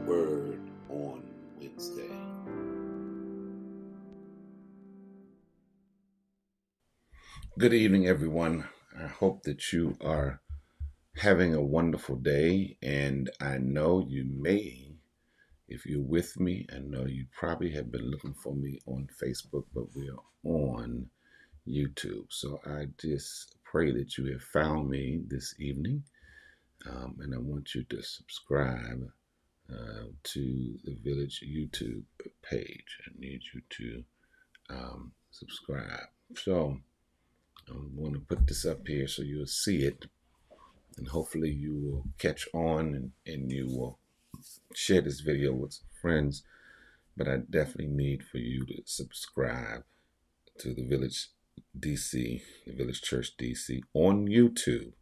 Word on Wednesday. Good evening, everyone. I hope that you are having a wonderful day, and I know you may, if you're with me, I know you probably have been looking for me on Facebook, but we're on YouTube. So I just pray that you have found me this evening, and I want you to subscribe to the Village YouTube page. I need you to subscribe. So I'm going to put this up here so you'll see it, and hopefully you will catch on and you will share this video with some friends. But I definitely need for you to subscribe to the Village DC, the Village Church DC on YouTube.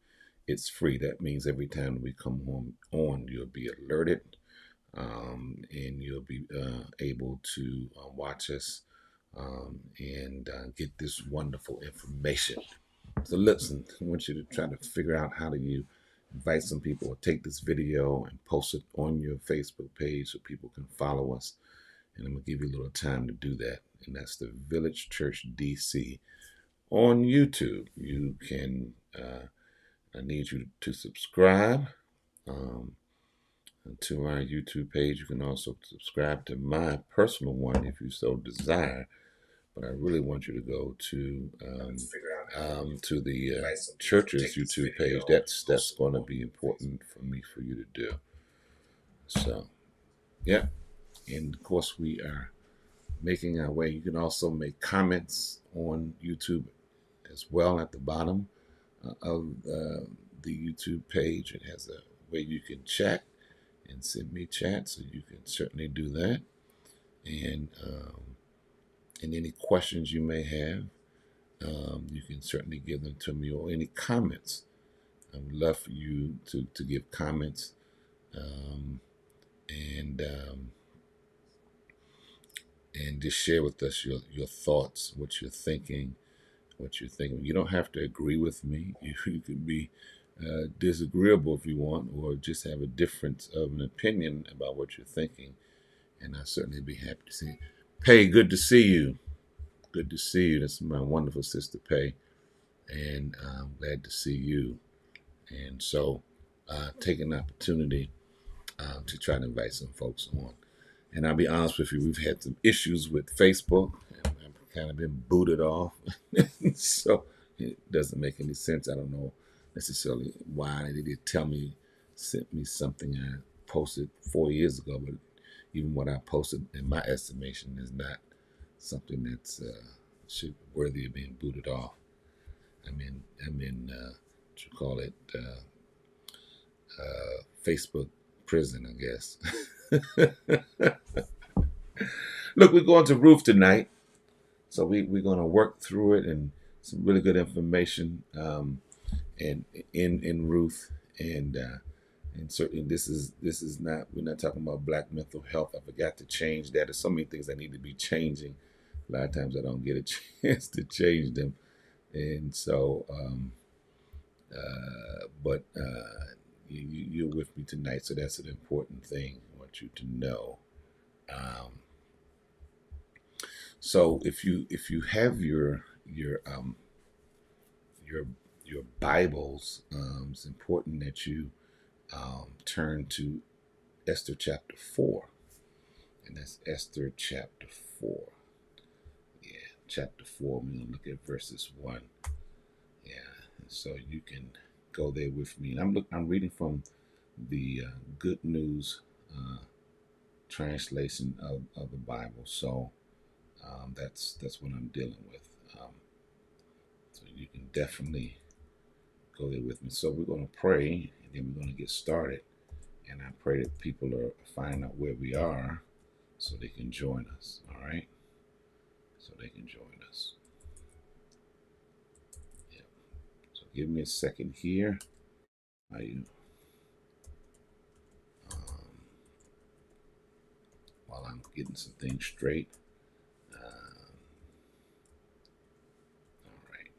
It's free. That means every time we come home on, you'll be alerted, and you'll be able to watch us and get this wonderful information. So listen, I want you to try to figure out how do you invite some people or take this video and post it on your Facebook page so people can follow us. And I'm going to give you a little time to do that. And that's the Village Church DC on YouTube. You can, I need you to subscribe to our YouTube page. You can also subscribe to my personal one if you so desire. But I really want you to go to the church's YouTube page. That's going to be important for me for you to do. So, yeah. And of course, we are making our way. You can also make comments on YouTube as well at the bottom of the YouTube page. It has a way you can chat and send me chat, so you can certainly do that. And any questions you may have, you can certainly give them to me, or any comments. I would love for you to give comments, and just share with us your thoughts, what you're thinking. You don't have to agree with me. You can be disagreeable if you want, or just have a difference of an opinion about what you're thinking. And I'll certainly be happy to see. Pay, good to see you. Good to see you. That's my wonderful sister, Pay. And I'm glad to see you. And so take an opportunity to try to invite some folks on. And I'll be honest with you, we've had some issues with Facebook, and I've kind of been booted off. So it doesn't make any sense. I don't know necessarily why. They did tell me, sent me something I posted 4 years ago, but even what I posted, in my estimation, is not something that's should worthy of being booted off. I'm in what you call it, Facebook prison, I guess. Look, we're going to Ruth tonight, so we're going to work through it, and some really good information and in Ruth, and certainly this is not, we're not talking about Black mental health. I forgot to change that. There's so many things that need to be changing. A lot of times I don't get a chance to change them, and so but you're with me tonight, so that's an important thing I want you to know. So if you have your Bibles, it's important that you turn to Esther chapter 4, and that's Esther chapter 4. Yeah, chapter 4. We're gonna look at verses 1. Yeah, so you can go there with me. And I'm reading from the Good News translation of the Bible. So that's what I'm dealing with. So you can definitely go there with me. So we're going to pray, and then we're going to get started. And I pray that people are finding out where we are so they can join us. All right? So they can join us. Yeah. So give me a second here. While I'm getting some things straight. All right.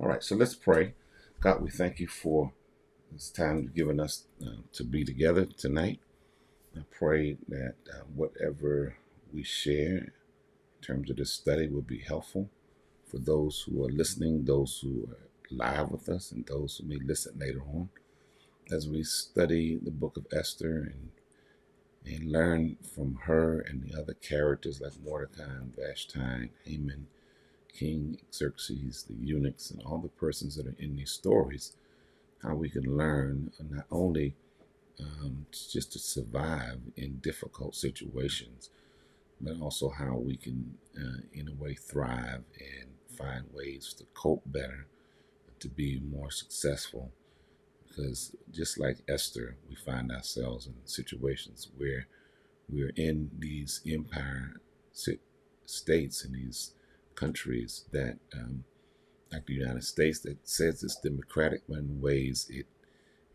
All right, so let's pray. God, we thank you for this time you've given us to be together tonight. I pray that whatever we share in terms of this study will be helpful for those who are listening, those who are live with us, and those who may listen later on as we study the book of Esther and learn from her and the other characters like Mordecai and Vashti, Haman, King Xerxes, the eunuchs, and all the persons that are in these stories, how we can learn not only just to survive in difficult situations, but also how we can, in a way, thrive and find ways to cope better, to be more successful. Because just like Esther, we find ourselves in situations where we're in these empire states and these countries that, like the United States, that says it's democratic, but in ways it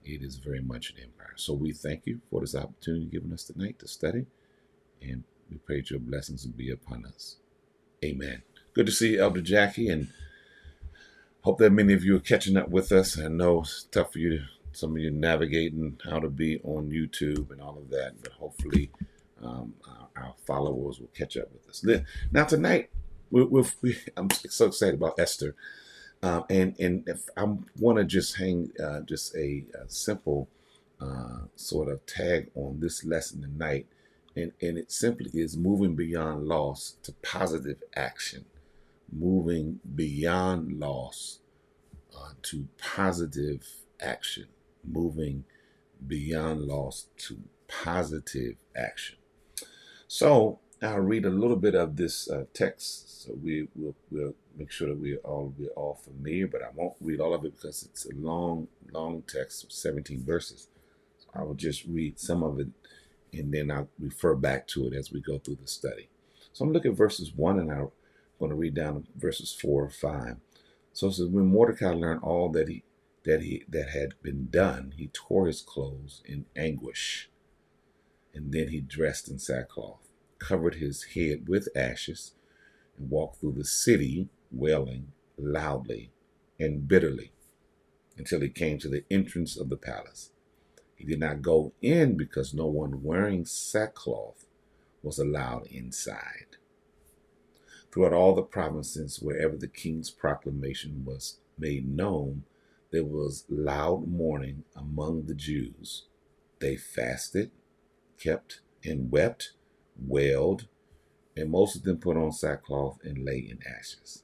is very much an empire. So we thank you for this opportunity given us tonight to study, and we pray that your blessings will be upon us. Amen. Good to see you, Elder Jackie, and hope that many of you are catching up with us. I know it's tough for you, some of you navigating how to be on YouTube and all of that, but hopefully our followers will catch up with us. Now tonight, I'm so excited about Esther, and if I want to just hang just a simple sort of tag on this lesson tonight, and it simply is moving beyond loss to positive action, moving beyond loss to positive action, moving beyond loss to positive action. So I'll read a little bit of this text, so we'll make sure that we're all familiar. But I won't read all of it because it's a long text of 17 verses. So I will just read some of it, and then I'll refer back to it as we go through the study. So I'm looking at verses 1, and I'm going to read down verses 4 or 5. So it says, when Mordecai learned all that had been done, he tore his clothes in anguish, and then he dressed in sackcloth, covered his head with ashes, and walked through the city wailing loudly and bitterly until he came to the entrance of the palace. He did not go in because no one wearing sackcloth was allowed inside. Throughout all the provinces, wherever the king's proclamation was made known, there was loud mourning among the Jews. They fasted, kept and wept, wailed, and most of them put on sackcloth and lay in ashes.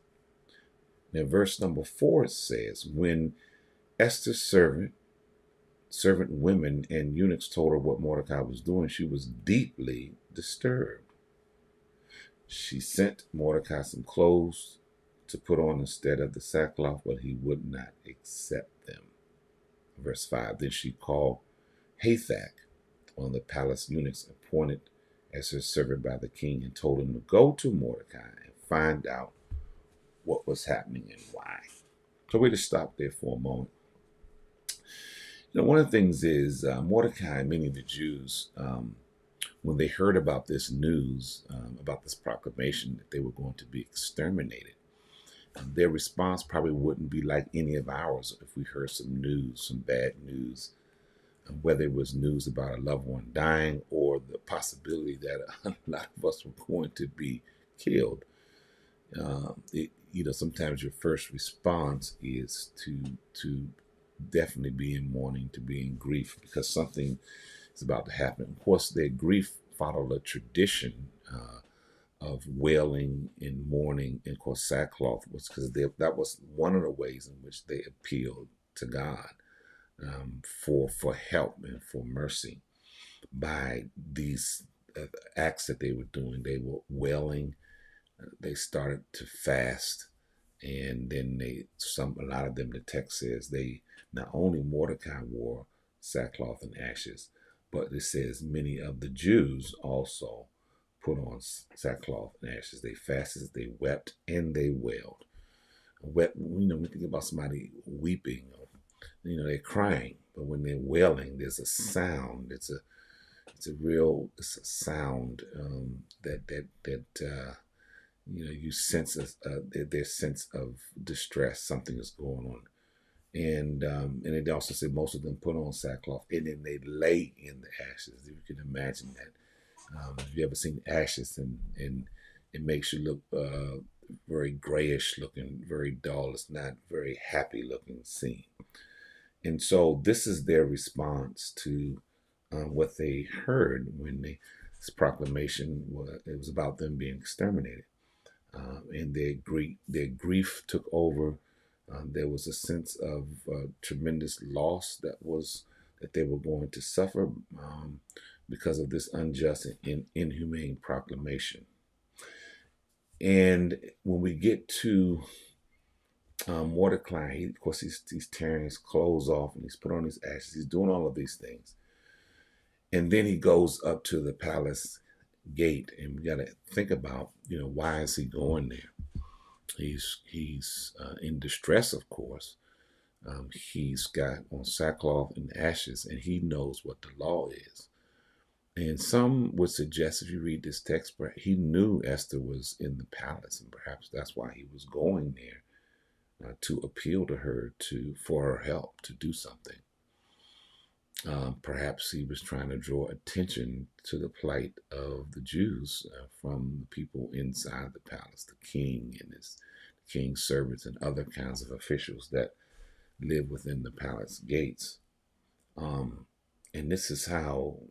Now, verse number 4 says, when Esther's servant women and eunuchs told her what Mordecai was doing, she was deeply disturbed. She sent Mordecai some clothes to put on instead of the sackcloth, but he would not accept them. Verse 5, then she called Tait, one of the palace eunuchs appointed as her servant by the king, and told him to go to Mordecai and find out what was happening and why. So we just stop there for a moment. One of the things is Mordecai and many of the Jews, when they heard about this news, about this proclamation that they were going to be exterminated, their response probably wouldn't be like any of ours if we heard some news, some bad news, whether it was news about a loved one dying or the possibility that a lot of us were going to be killed. Sometimes your first response is to definitely be in mourning, to be in grief, because something is about to happen. Of course, their grief followed a tradition of wailing and mourning, and of course sackcloth was because that was one of the ways in which they appealed to God for help and for mercy by these acts that they were doing. They were wailing. They started to fast, and then a lot of them, the text says, they not only Mordecai wore sackcloth and ashes, but it says many of the Jews also put on sackcloth and ashes. They fasted, they wept, and they wailed. We think about somebody weeping, they're crying, but when they're wailing, there's a sound. It's a sound that you sense their sense of distress. Something is going on. And it also said most of them put on sackcloth and then they lay in the ashes. You can imagine that. If you ever seen ashes, and it makes you look very grayish looking, very dull. It's not very happy looking scene. And so this is their response to what they heard when this proclamation it was about them being exterminated. And their grief took over. There was a sense of tremendous loss that they were going to suffer because of this unjust and inhumane proclamation. And when we get to Mordecai, of course, he's tearing his clothes off and he's put on his ashes. He's doing all of these things, and then he goes up to the palace gate, and we got to think about, why is he going there? He's in distress, of course. He's got on sackcloth and ashes, and he knows what the law is. And some would suggest, if you read this text, he knew Esther was in the palace, and perhaps that's why he was going there to appeal to her for her help to do something. Perhaps he was trying to draw attention to the plight of the Jews from the people inside the palace, the king and his king's servants and other kinds of officials that live within the palace gates. And this is how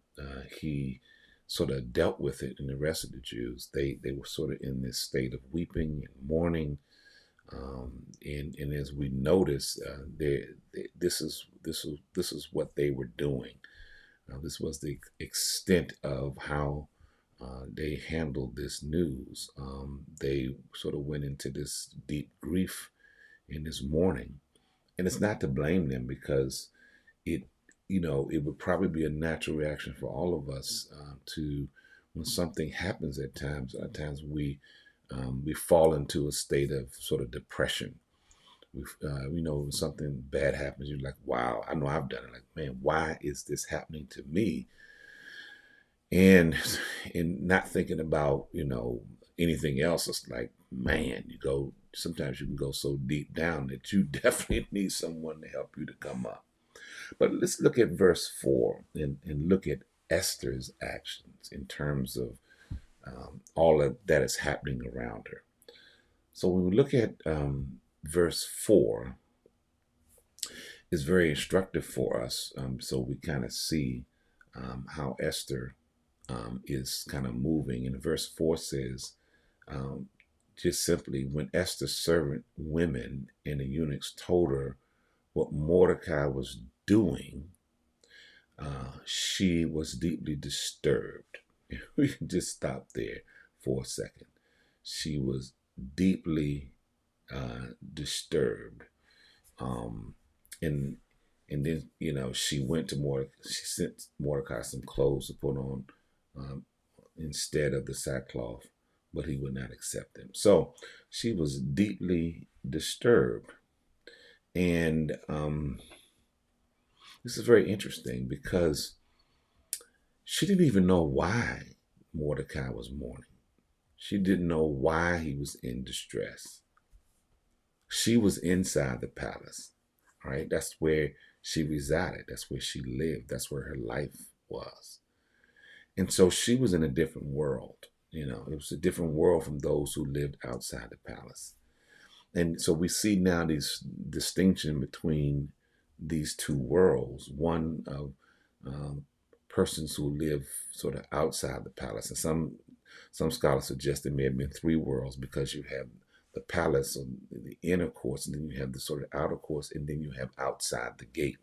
he sort of dealt with it. And the rest of the Jews, they were sort of in this state of weeping and mourning. And as we notice, this is what they were doing. This was the extent of how they handled this news. They sort of went into this deep grief and this mourning, and it's not to blame them, because it it would probably be a natural reaction for all of us to when something happens. At times we fall into a state of sort of depression. When something bad happens, you're like, wow, I know I've done it. Like, man, why is this happening to me? And not thinking about, anything else. It's like, man, sometimes you can go so deep down that you definitely need someone to help you to come up. But let's look at verse 4 and look at Esther's actions in terms of all of that is happening around her. So when we look at verse 4, it's very instructive for us. So we kind of see how Esther is kind of moving. And verse 4 says, just simply, when Esther's servant women and the eunuchs told her what Mordecai was doing, she was deeply disturbed. We can just stop there for a second. She was deeply disturbed. And then, she went to Mordecai. She sent Mordecai some clothes to put on instead of the sackcloth, but he would not accept them. So she was deeply disturbed. And this is very interesting, because she didn't even know why Mordecai was mourning. She didn't know why he was in distress. She was inside the palace, right? That's where she resided. That's where she lived. That's where her life was. And so she was in a different world. It was a different world from those who lived outside the palace. And so we see now this distinction between these two worlds, one of persons who live sort of outside the palace. And some scholars suggest there may have been three worlds, because you have the palace, or the inner courts, and then you have the sort of outer courts, and then you have outside the gate.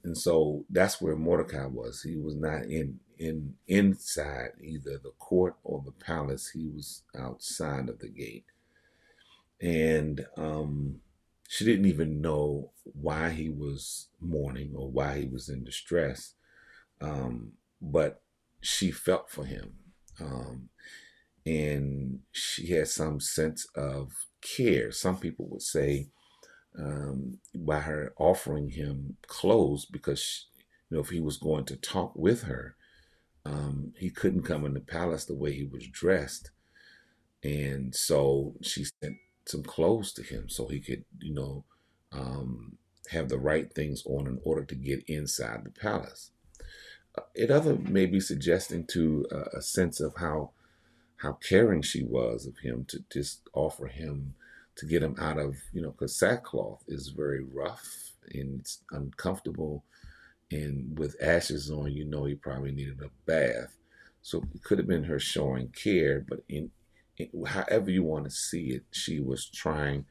And so that's where Mordecai was. He was not inside either the court or the palace. He was outside of the gate. And she didn't even know why he was mourning or why he was in distress. But she felt for him. And she had some sense of care. Some people would say, by her offering him clothes, because if he was going to talk with her, he couldn't come in the palace the way he was dressed. And so she sent some clothes to him so he could, um, have the right things on in order to get inside the palace. It other may be suggesting to a sense of how caring she was of him to just offer him to get him out of, because sackcloth is very rough and it's uncomfortable, and with ashes on, he probably needed a bath. So it could have been her showing care, but however you want to see it, she was trying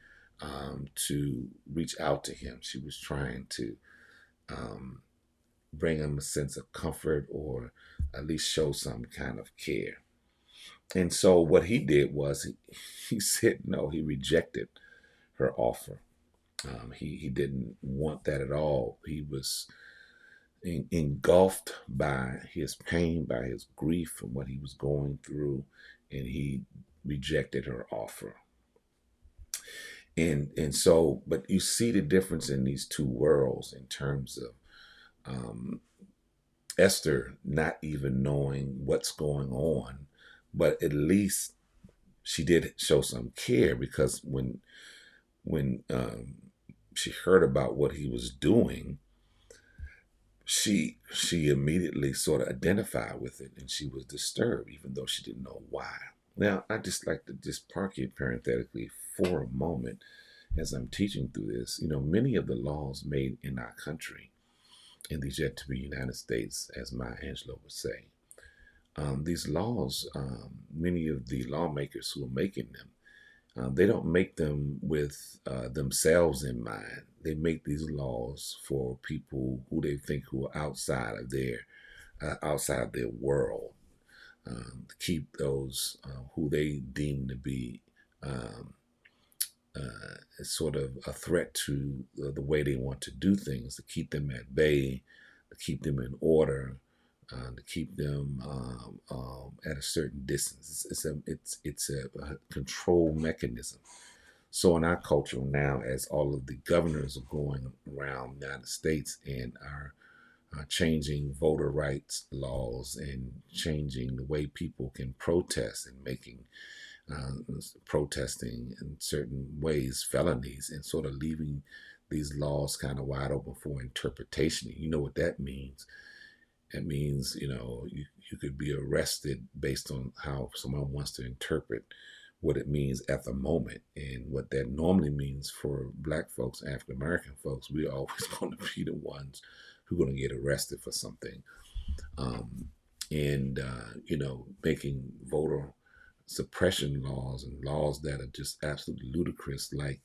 to reach out to him. She was trying to um, bring him a sense of comfort, or at least show some kind of care. And so what he did was he said no, he rejected her offer. He didn't want that at all. He was engulfed by his pain, by his grief, and what he was going through, and he rejected her offer. And so, but you see the difference in these two worlds in terms of um, Esther not even knowing what's going on, but at least she did show some care, because when she heard about what he was doing, she immediately sort of identified with it, and she was disturbed, even though she didn't know why. Now, I just like to just park here parenthetically for a moment as I'm teaching through this. Many of the laws made in our country, in these yet to be United States, as Maya Angelou would say, these laws, many of the lawmakers who are making them, they don't make them with themselves in mind. They make these laws for people who they think who are outside of their world, to keep those who they deem to be um, sort of a threat to the way they want to do things, to keep them at bay, to keep them in order, to keep them at a certain distance. It's a control mechanism. So in our culture now, as all of the governors are going around the United States and are changing voter rights laws and changing the way people can protest, and making uh, protesting in certain ways felonies, and sort of leaving these laws kind of wide open for interpretation. You know what that means? It means, you could be arrested based on how someone wants to interpret what it means at the moment. And what that normally means for Black folks, African American folks, we're always going to be the ones who are going to get arrested for something. Um, and making voter suppression laws, and laws that are just absolutely ludicrous, like,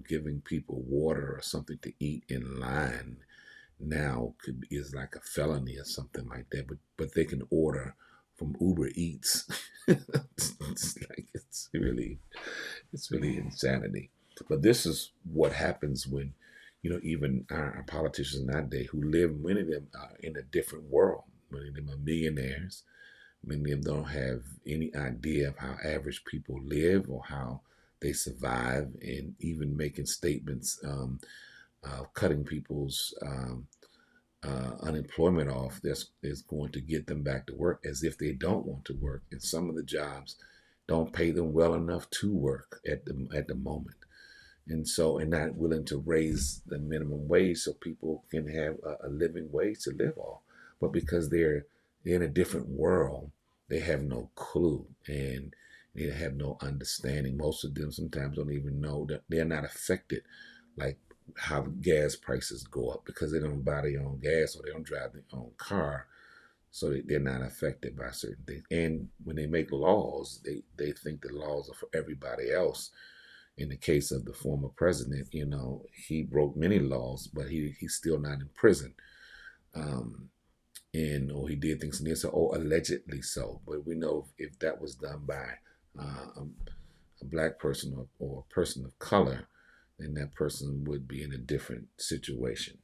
giving people water or something to eat in line now is like a felony or something like that. But they can order from Uber Eats. It's really insanity. But this is what happens when, even our politicians in our day, who live, many of them are in a different world. Many of them are millionaires. Many of them don't have any idea of how average people live or how they survive, and even making statements, cutting people's unemployment off that's is going to get them back to work, as if they don't want to work. And some of the jobs don't pay them well enough to work at the moment. And not willing to raise the minimum wage so people can have a living wage to live off. But because they're in a different world, they have no clue, and they have no understanding. Most of them sometimes don't even know that they're not affected, like how gas prices go up, because they don't buy their own gas or they don't drive their own car. So they're not affected by certain things. And when they make laws, they think the laws are for everybody else. In the case of the former president, he broke many laws, but he's still not in prison. Um, or he did things, and they said, oh, allegedly so. But we know if that was done by a black person, or a person of color, then that person would be in a different situation.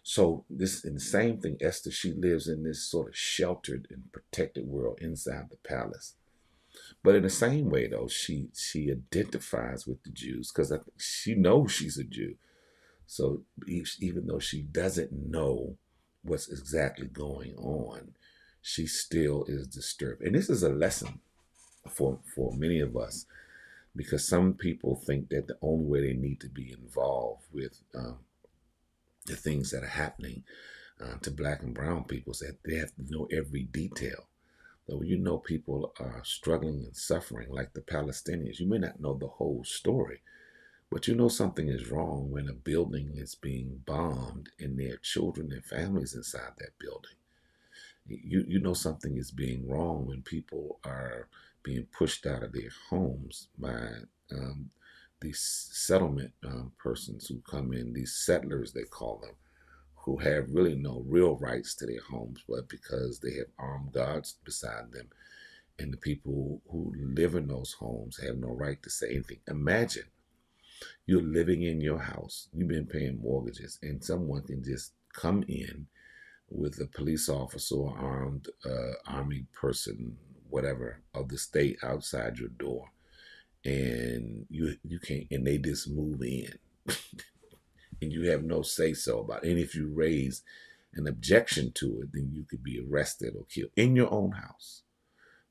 So this, and the same thing, Esther, she lives in this sort of sheltered and protected world inside the palace. But in the same way, though, she identifies with the Jews, because she knows she's a Jew. So even though she doesn't know what's exactly going on, she still is disturbed. And this is a lesson for many of us, because some people think that the only way they need to be involved with the things that are happening to black and brown people is that they have to know every detail. But when you know people are struggling and suffering, like the Palestinians, you may not know the whole story, but you know something is wrong when a building is being bombed and there are children and families inside that building. You know something is being wrong when people are being pushed out of their homes by um, these settlement persons who come in, these settlers they call them, who have really no real rights to their homes, but because they have armed guards beside them, and the people who live in those homes have no right to say anything. Imagine you're living in your house, you've been paying mortgages, and someone can just come in with a police officer or armed army person, whatever, of the state outside your door, and you can't, and they just move in, and you have no say so about it. And if you raise an objection to it, then you could be arrested or killed in your own house.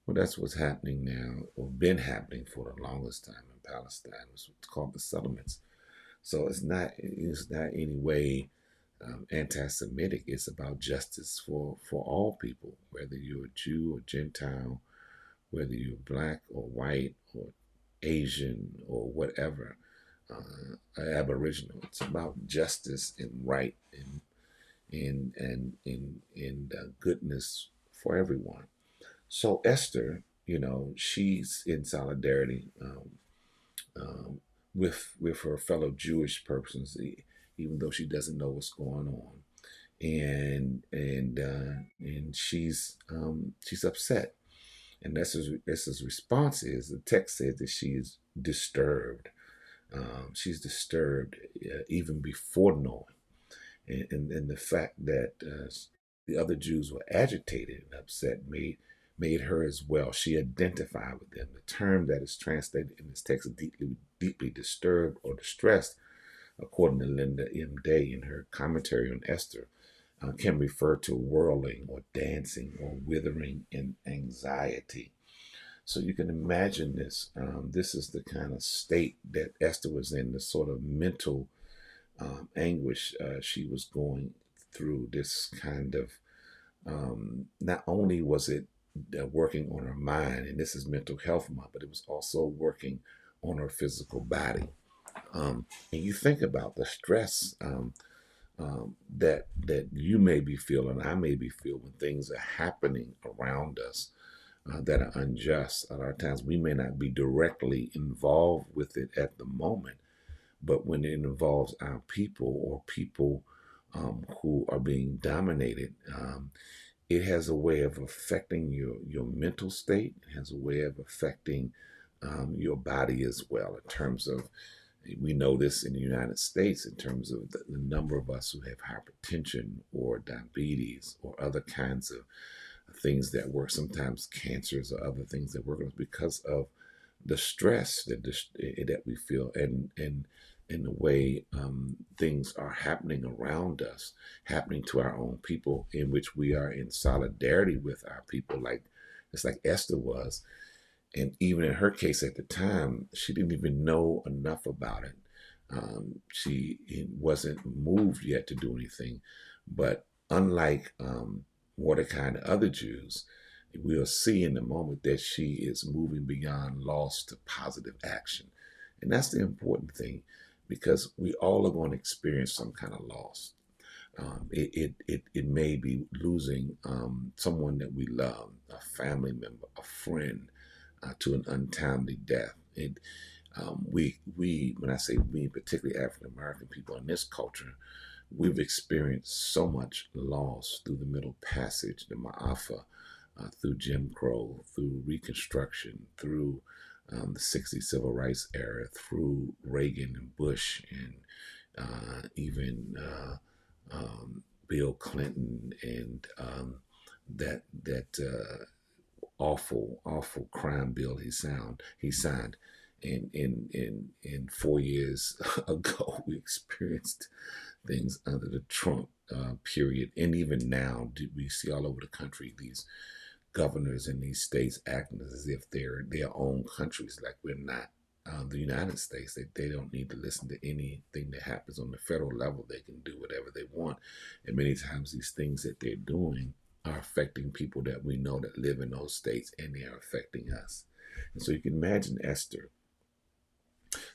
Well, that's what's happening now, or been happening for the longest time in Palestine. It's what's called the settlements. So it's not any way anti-Semitic. It's about justice for all people, whether you're a Jew or Gentile, whether you're black or white or Asian or whatever, Aboriginal. It's about justice and right and goodness for everyone. So Esther, she's in solidarity um, with her fellow Jewish persons, even though she doesn't know what's going on, and she's upset, and Esther's response is, the text says that she is disturbed. She's disturbed even before knowing, and the fact that the other Jews were agitated and upset made her as well. She identified with them. The term that is translated in this text, deeply disturbed or distressed, according to Linda M. Day in her commentary on Esther, can refer to whirling or dancing or withering in anxiety. So you can imagine this. This is the kind of state that Esther was in, the sort of mental anguish she was going through. This kind of, not only was it working on her mind, and this is Mental Health Month, but it was also working on her physical body. And you think about the stress that you may be feeling, I may be feeling, when things are happening around us that are unjust. A lot of times we may not be directly involved with it at the moment, but when it involves our people or people who are being dominated, it has a way of affecting your mental state. It has a way of affecting your body as well, in terms of, we know this in the United States, in terms of the number of us who have hypertension or diabetes or other kinds of things that work, sometimes cancers or other things that work, because of the stress that we feel, and in the way things are happening around us, happening to our own people, in which we are in solidarity with our people, like it's like Esther was. And even in her case at the time, she didn't even know enough about it. She wasn't moved yet to do anything. But unlike Mordecai and other Jews, we'll see in the moment that she is moving beyond loss to positive action. And that's the important thing, because we all are going to experience some kind of loss. It may be losing someone that we love, a family member, a friend, to an untimely death. We when I say we, particularly African American people in this culture, we've experienced so much loss through the Middle Passage, the Ma'afa, through Jim Crow, through Reconstruction, through the '60s Civil Rights era, through Reagan and Bush, and even Bill Clinton, and that awful crime bill he signed. And in 4 years ago, we experienced things under the Trump period, and even now, we see all over the country these governors in these states acting as if they're their own countries, like we're not the United States. They don't need to listen to anything that happens on the federal level. They can do whatever they want. And many times these things that they're doing are affecting people that we know that live in those states, and they are affecting us. And so you can imagine Esther.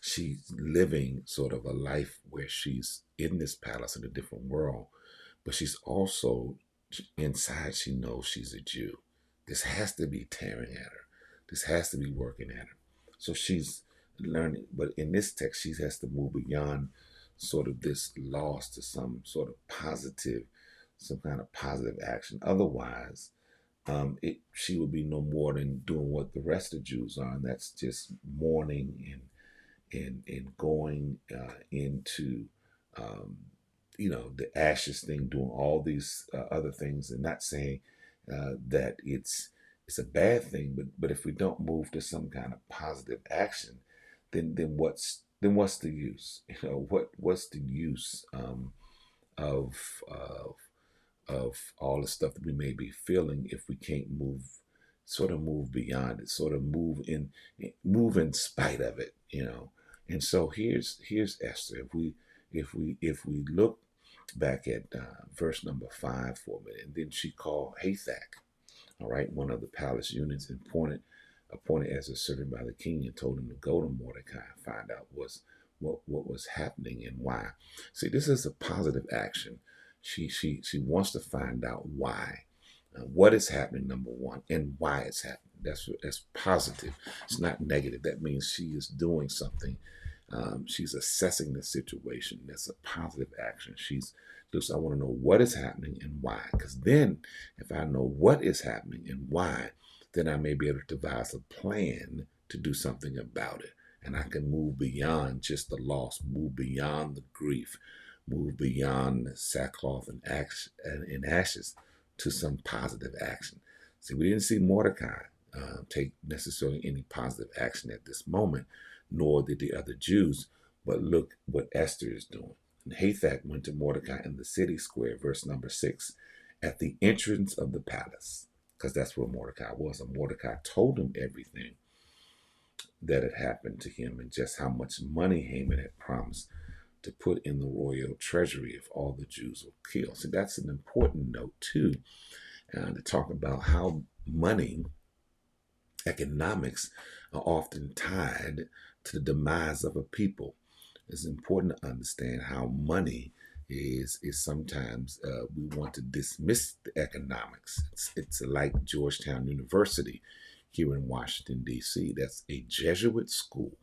She's living sort of a life where she's in this palace in a different world, but she's also inside, she knows she's a Jew. This has to be tearing at her. This has to be working at her. So she's learning, but in this text, she has to move beyond sort of this loss to some sort of positive, some kind of positive action. Otherwise, she would be no more than doing what the rest of Jews are, and that's just mourning and going into the ashes thing, doing all these other things, and not saying that it's a bad thing, but if we don't move to some kind of positive action, then what's the use? What's the use of of all the stuff that we may be feeling if we can't sort of move beyond it, sort of move in spite of it, And so here's Esther. If we look back at verse number 5 for a minute, and then she called Hathach, all right, one of the palace eunuchs, and appointed as a servant by the king, and told him to go to Mordecai and find out what was happening and why. See, this is a positive action. She wants to find out why, what is happening, number one, and why it's happening. That's positive. It's not negative. That means she is doing something. She's assessing the situation. That's a positive action. I want to know what is happening and why. Because then, if I know what is happening and why, then I may be able to devise a plan to do something about it. And I can move beyond just the loss, move beyond the grief, move beyond the sackcloth and ashes to some positive action. See, we didn't see Mordecai take necessarily any positive action at this moment, nor did the other Jews. But look what Esther is doing. And Hathach went to Mordecai in the city square, verse number 6, at the entrance of the palace, because that's where Mordecai was. And Mordecai told him everything that had happened to him and just how much money Haman had promised to put in the royal treasury if all the Jews were killed. So that's an important note, too, to talk about how money, economics, are often tied to the demise of a people. It's important to understand how money is sometimes we want to dismiss the economics. It's like Georgetown University here in Washington, D.C. That's a Jesuit school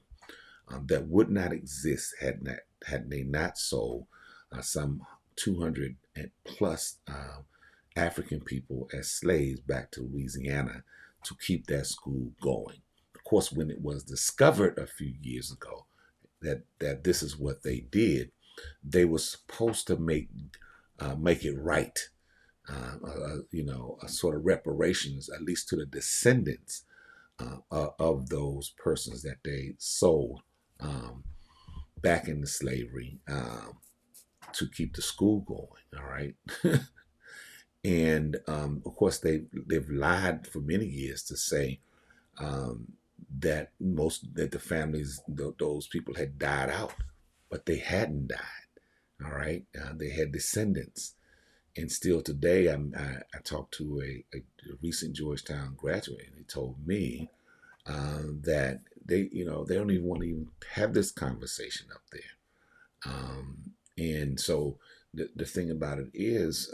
that would not exist had they not sold some 200 and plus African people as slaves back to Louisiana to keep that school going. Of course, when it was discovered a few years ago that this is what they did, they were supposed to make it right, a sort of reparations, at least to the descendants of those persons that they sold back into slavery to keep the school going. All right. And of course, they've lied for many years to say um, that the families, those people had died out, but they hadn't died. All right, they had descendants, and still today, I talked to a recent Georgetown graduate, and he told me that they don't even want to even have this conversation up there. And so the thing about it is,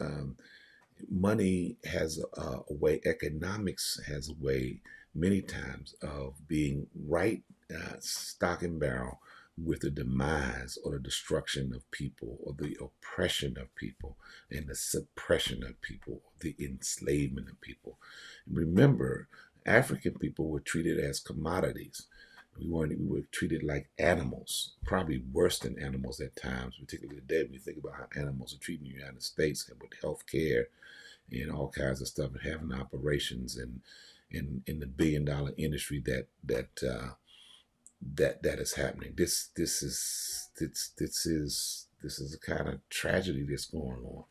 money has a way, economics has a way many times of being right stock and barrel with the demise or the destruction of people or the oppression of people and the suppression of people, the enslavement of people. Remember, African people were treated as commodities. We were treated like animals, probably worse than animals at times, particularly today when you think about how animals are treated in the United States and with health care and all kinds of stuff, and having operations and in the $1 billion industry that is happening. This is a kind of tragedy that's going on.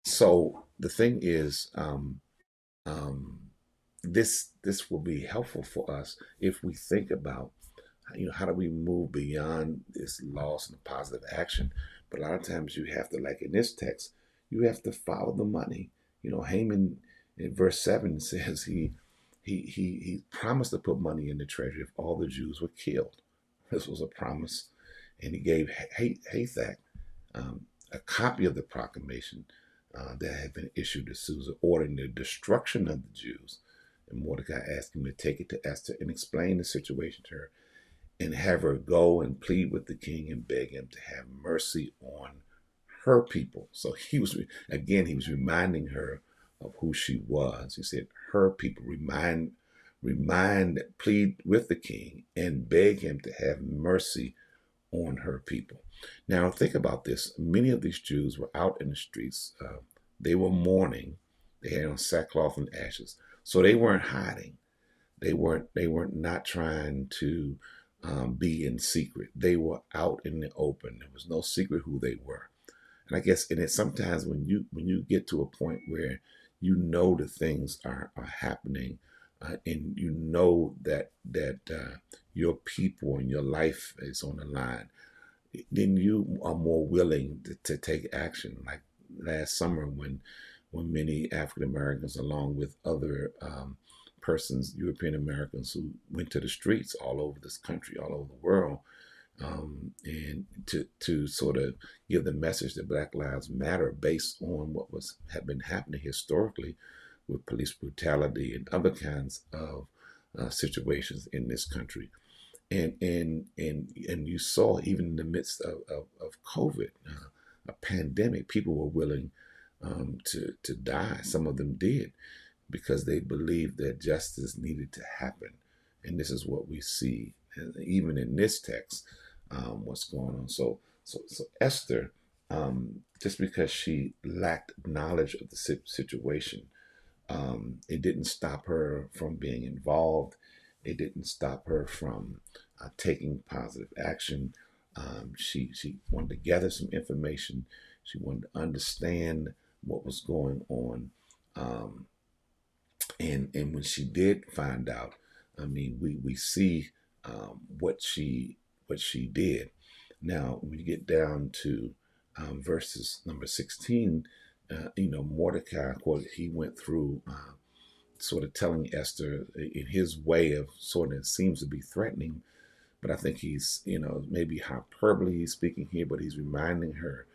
So the thing is, um, this will be helpful for us if we think about, how do we move beyond this loss and positive action. But a lot of times you have to, like in this text, you have to follow the money. Haman in verse 7 says he promised to put money in the treasury if all the Jews were killed. This was a promise, and he gave Tait um, a copy of the proclamation that had been issued to Susa, ordering the destruction of the Jews. And Mordecai asked him to take it to Esther and explain the situation to her, and have her go and plead with the king and beg him to have mercy on her people. So he was reminding her of who she was. He said, her people, plead with the king and beg him to have mercy on her people. Now, think about this. Many of these Jews were out in the streets. They were mourning. They had on sackcloth and ashes. So they weren't hiding. They weren't not trying to be in secret. They were out in the open. There was no secret who they were. And I guess, and it's sometimes when you get to a point where the things are happening, and that your people and your life is on the line, then you are more willing to take action. Like last summer, when many African Americans, along with other persons, European Americans, who went to the streets all over this country, all over the world, and to sort of give the message that Black Lives Matter, based on what had been happening historically with police brutality and other kinds of situations in this country. And you saw, even in the midst of COVID, a pandemic, people were willing to die. Some of them did, because they believed that justice needed to happen. And this is what we see, even in this text, what's going on. So Esther, just because she lacked knowledge of the situation, it didn't stop her from being involved. It didn't stop her from taking positive action. She wanted to gather some information. She wanted to understand what was going on. Um, and when she did find out, I mean, we see what she did. Now, when you get down to verses number 16, Mordecai, of course, he went through sort of telling Esther in his way of sort of seems to be threatening, but I think he's, maybe hyperbole he's speaking here, but he's reminding her,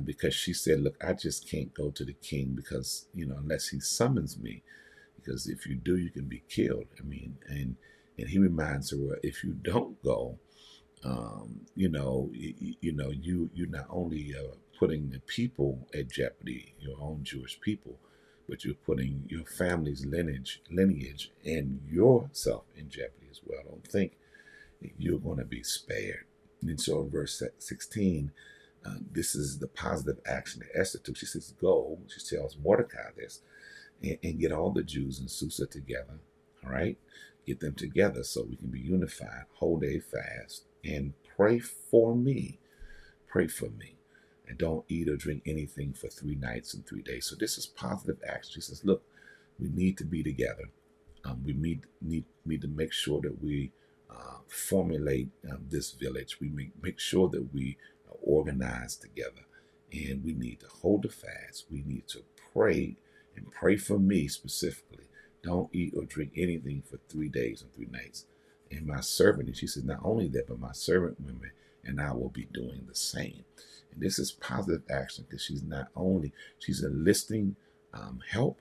because she said, look, I just can't go to the king because, unless he summons me, because if you do, you can be killed. I mean, and he reminds her, well, if you don't go, you're not only putting the people at jeopardy, your own Jewish people, but you're putting your family's lineage and yourself in jeopardy as well. I don't think you're going to be spared. And so in verse 16, this is the positive action that Esther took. She says, go, she tells Mordecai this, and get all the Jews in Susa together, all right? Get them together so we can be unified, hold a fast, and pray for me. Pray for me. And don't eat or drink anything for 3 nights and 3 days. So this is positive action. She says, look, we need to be together. We need to make sure that we formulate this village. We make sure that we are organized together. And we need to hold a fast. We need to pray, and pray for me specifically. Don't eat or drink anything for 3 days and 3 nights. And my servant, and she says, not only that, but my servant women and I will be doing the same. And this is positive action, because she's enlisting help.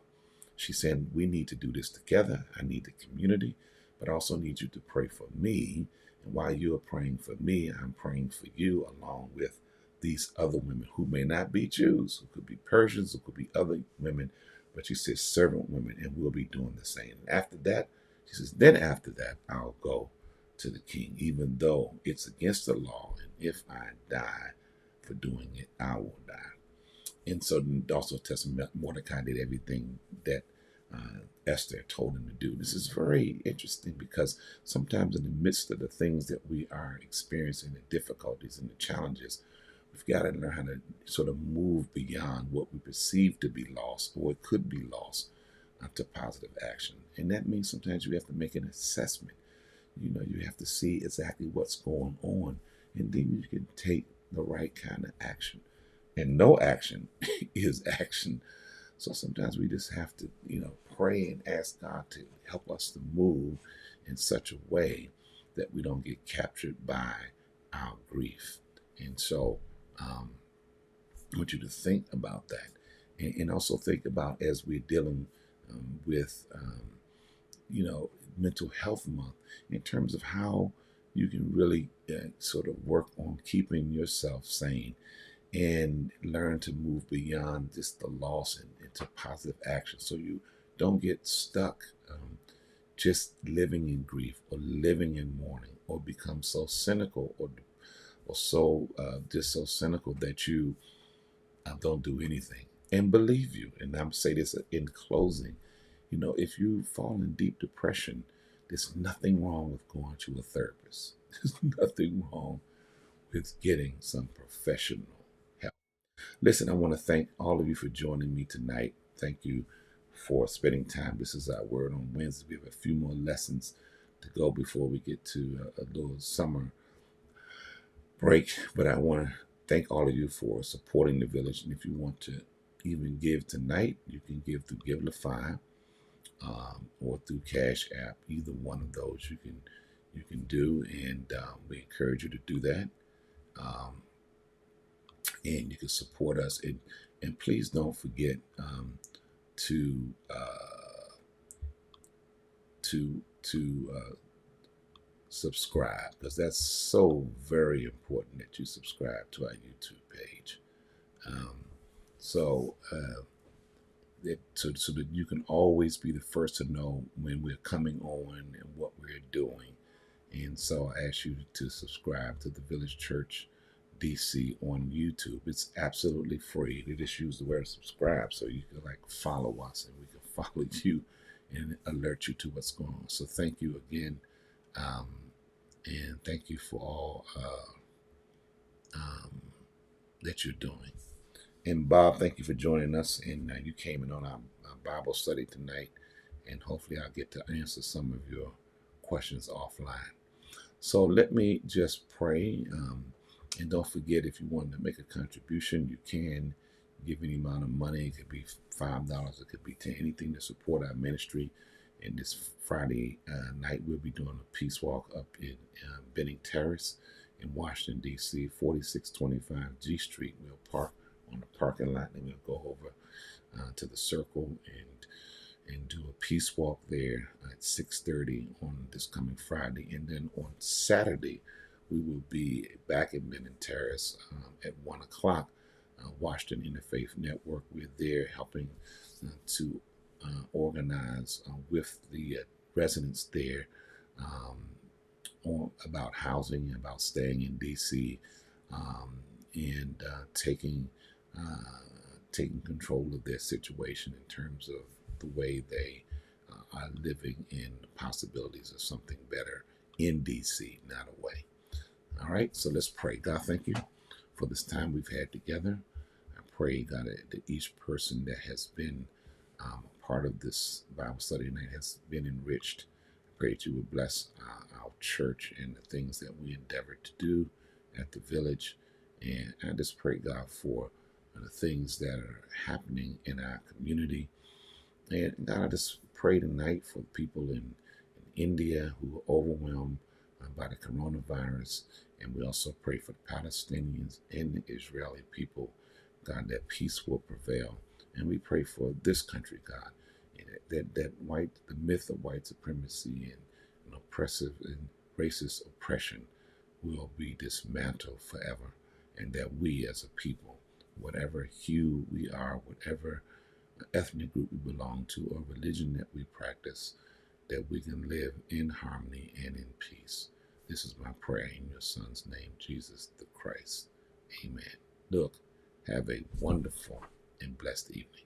She's saying, we need to do this together. I need the community, but I also need you to pray for me. And while you're praying for me, I'm praying for you, along with these other women who may not be Jews, who could be Persians, who could be other women, but she says servant women, and we'll be doing the same. After that, she says, then after that, I'll go to the king, even though it's against the law, and if I die for doing it, I will die. And so also Testament, Mordecai did everything that Esther told him to do. This is very interesting, because sometimes in the midst of the things that we are experiencing, the difficulties and the challenges, we've got to learn how to sort of move beyond what we perceive to be lost, or it could be lost, to positive action. And that means sometimes you have to make an assessment. You have to see exactly what's going on, and then you can take the right kind of action. And no action is action. So sometimes we just have to, pray and ask God to help us to move in such a way that we don't get captured by our grief. And so um, I want you to think about that, and also think about as we're dealing with, mental health month, in terms of how you can really sort of work on keeping yourself sane and learn to move beyond just the loss and into positive action, so you don't get stuck just living in grief or living in mourning, or become so cynical, or so just so cynical that you don't do anything. And believe you, and I'm say this in closing, if you fall in deep depression, there's nothing wrong with going to a therapist. There's nothing wrong with getting some professional help. Listen, I want to thank all of you for joining me tonight. Thank you for spending time. This is our word on Wednesday. We have a few more lessons to go before we get to a little summer break. But I want to thank all of you for supporting the village. And if you want to even give tonight, you can give through Givelify, or through Cash App. Either one of those you can do, and we encourage you to do that. Um, and you can support us, and please don't forget to subscribe, because that's so very important that you subscribe to our YouTube page. Um, so so that you can always be the first to know when we're coming on and what we're doing. And so I ask you to subscribe to the Village Church DC on YouTube. It's absolutely free. They just use the word subscribe so you can follow us, and we can follow you and alert you to what's going on. So thank you again, um, and thank you for all that you're doing. And Bob, thank you for joining us. And you came in on our Bible study tonight, and hopefully I'll get to answer some of your questions offline. So let me just pray. And don't forget, if you want to make a contribution, you can give any amount of money. It could be $5, it could be 10, anything to support our ministry. And this Friday night, we'll be doing a peace walk up in Benning Terrace in Washington, D.C., 4625 G Street. We'll park on the parking lot, and we'll go over to the circle and do a peace walk there at 6:30 on this coming Friday. And then on Saturday, we will be back in Benning Terrace at 1 o'clock. Washington Interfaith Network, we're there helping to organize with the residents there about housing, about staying in DC, and taking control of their situation in terms of the way they are living in the possibilities of something better in DC, not away. All right, so let's pray. God, thank you for this time we've had together. I pray, God, that each person that has been a part of this Bible study tonight has been enriched. I pray that you would bless our church and the things that we endeavor to do at the village. And I just pray, God, for the things that are happening in our community. And God, I just pray tonight for people in India who are overwhelmed by the coronavirus. And we also pray for the Palestinians and the Israeli people, God, that peace will prevail. And we pray for this country, God, that the myth of white supremacy and oppressive and racist oppression will be dismantled forever. And that we as a people, whatever hue we are, whatever ethnic group we belong to, or religion that we practice, that we can live in harmony and in peace. This is my prayer in your Son's name, Jesus the Christ. Amen. Look, have a wonderful and blessed evening.